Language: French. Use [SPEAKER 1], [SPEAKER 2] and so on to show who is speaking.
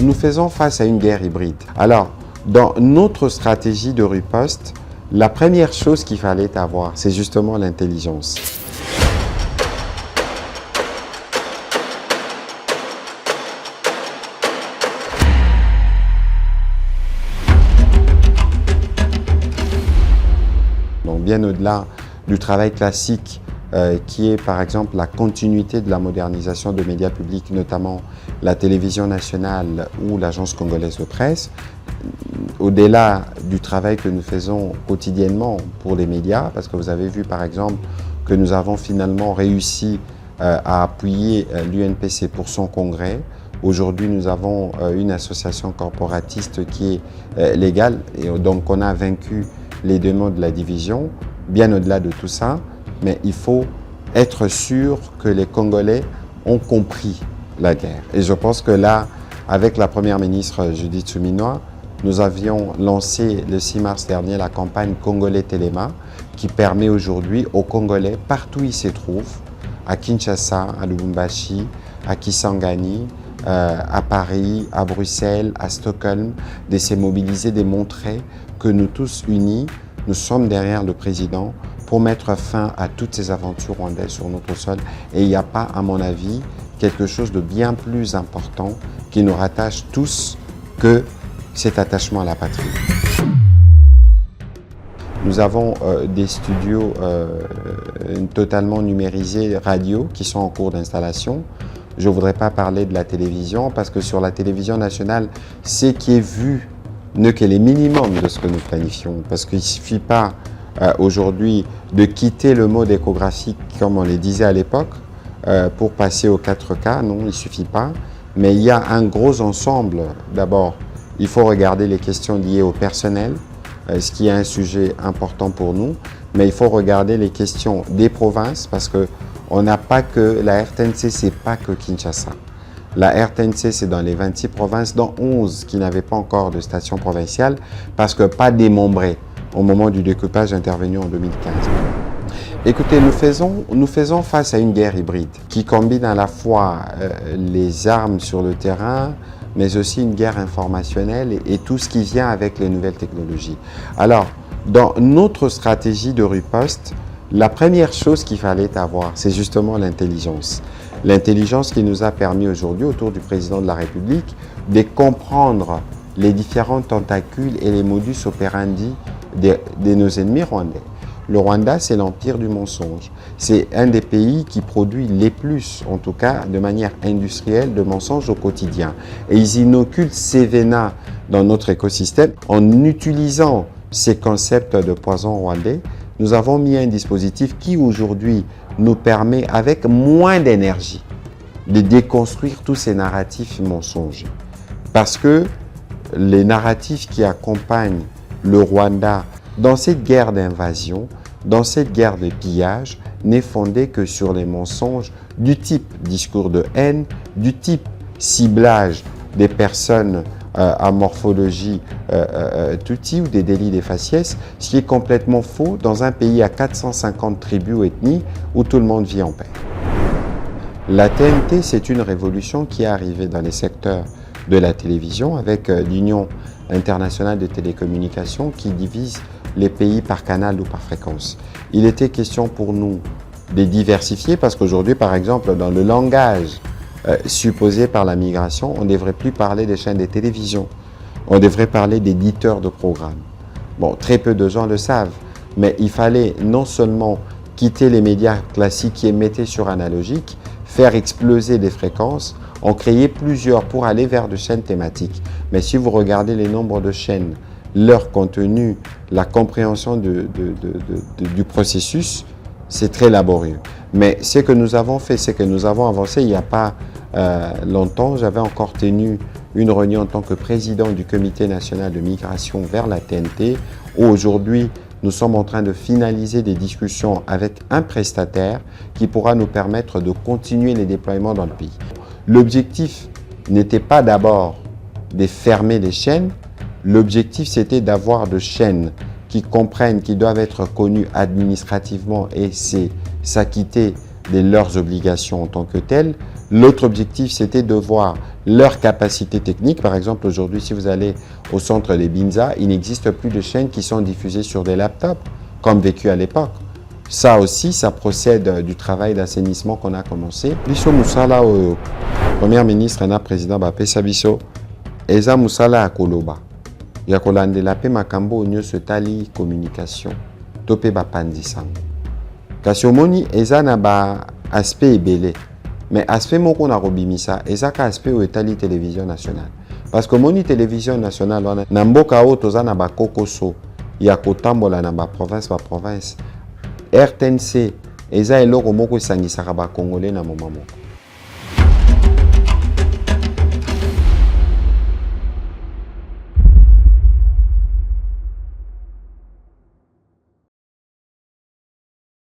[SPEAKER 1] nous faisons face à une guerre hybride. Alors, dans notre stratégie de riposte, la première chose qu'il fallait avoir, c'est justement l'intelligence. Donc, bien au-delà du travail classique qui est par exemple la continuité de la modernisation de médias publics, notamment la télévision nationale ou l'agence congolaise de presse, au-delà du travail que nous faisons quotidiennement pour les médias, parce que vous avez vu par exemple que nous avons finalement réussi à appuyer l'UNPC pour son congrès. Aujourd'hui, nous avons une association corporatiste qui est légale et donc on a vaincu les démons de la division. Bien au-delà de tout ça, mais il faut être sûr que les Congolais ont compris la guerre. Et je pense que là, avec la première ministre Judith Suminwa, nous avions lancé le 6 mars dernier la campagne Congolais Téléma qui permet aujourd'hui aux Congolais, partout où ils se trouvent, à Kinshasa, à Lubumbashi, à Kisangani, à Paris, à Bruxelles, à Stockholm, de se mobiliser, de montrer que nous tous unis, nous sommes derrière le président pour mettre fin à toutes ces aventures rwandaises sur notre sol. Et il n'y a pas, à mon avis, quelque chose de bien plus important qui nous rattache tous que cet attachement à la patrie. Nous avons des studios totalement numérisés radio qui sont en cours d'installation. Je ne voudrais pas parler de la télévision parce que sur la télévision nationale, ce qui est vu n'est que les minimums de ce que nous planifions. Parce qu'il ne suffit pas aujourd'hui de quitter le mode échographique comme on le disait à l'époque pour passer au 4K. Non, il ne suffit pas. Mais il y a un gros ensemble. D'abord, il faut regarder les questions liées au personnel, ce qui est un sujet important pour nous. Mais il faut regarder les questions des provinces parce qu'on n'a pas que la RTNC, c'est pas que Kinshasa. La RTNC, c'est dans les 26 provinces, dont 11 qui n'avaient pas encore de station provinciale parce que pas démembrées au moment du découpage intervenu en 2015. Écoutez, nous faisons face à une guerre hybride qui combine à la fois les armes sur le terrain, mais aussi une guerre informationnelle et tout ce qui vient avec les nouvelles technologies. Alors, dans notre stratégie de riposte, la première chose qu'il fallait avoir, c'est justement l'intelligence. L'intelligence qui nous a permis aujourd'hui, autour du président de la République, de comprendre les différents tentacules et les modus operandi de nos ennemis rwandais. Le Rwanda, c'est l'empire du mensonge. C'est un des pays qui produit les plus, en tout cas de manière industrielle, de mensonges au quotidien. Et ils inoculent ces venin dans notre écosystème. En utilisant ces concepts de poison rwandais, nous avons mis un dispositif qui aujourd'hui nous permet, avec moins d'énergie, de déconstruire tous ces narratifs mensongers. Parce que les narratifs qui accompagnent le Rwanda dans cette guerre d'invasion, dans cette guerre de pillage, n'est fondé que sur les mensonges du type discours de haine, du type ciblage des personnes à morphologie tutsi ou des délits des faciès, ce qui est complètement faux dans un pays à 450 tribus ou ethnies où tout le monde vit en paix. La TNT, c'est une révolution qui est arrivée dans les secteurs de la télévision avec l'Union internationale de télécommunications qui divise les pays par canal ou par fréquence. Il était question pour nous de diversifier parce qu'aujourd'hui, par exemple, dans le langage supposé par la migration, on ne devrait plus parler des chaînes de télévision, on devrait parler d'éditeurs de programmes. Bon, très peu de gens le savent, mais il fallait non seulement quitter les médias classiques qui émettaient sur analogique, faire exploser des fréquences, en créer plusieurs pour aller vers des chaînes thématiques. Mais si vous regardez les nombres de chaînes, leur contenu, la compréhension du processus, c'est très laborieux. Mais ce que nous avons fait, c'est que nous avons avancé il n'y a pas longtemps. J'avais encore tenu une réunion en tant que président du Comité national de migration vers la TNT, où aujourd'hui, nous sommes en train de finaliser des discussions avec un prestataire qui pourra nous permettre de continuer les déploiements dans le pays. L'objectif n'était pas d'abord de fermer les chaînes, l'objectif c'était d'avoir des chaînes qui comprennent, qui doivent être connues administrativement et s'acquitter de leurs obligations en tant que telles, L'autre objectif, c'était de voir leur capacité technique. Par exemple, aujourd'hui, si vous allez au centre des Binza, il n'existe plus de chaînes qui sont diffusées sur des laptops, comme vécu à l'époque. Ça aussi, ça procède du travail d'assainissement qu'on a commencé. Biso Moussala, Premier ministre et président Bapé Sabiso, Eza Moussala à Koloba. Yakolandela pe makambo onyo sotali communication. Tope bapandisango. Kasi omoni eza na ba aspect ebele. Mais aspect moko na robimisa eza ka aspect o etali télévision nationale. Parce que moni télévision nationale wana na mboka o toza na ba kokoso ya kotambola na ba province. RTNC eza eloko moko esangisaka ba congolais na moma moko.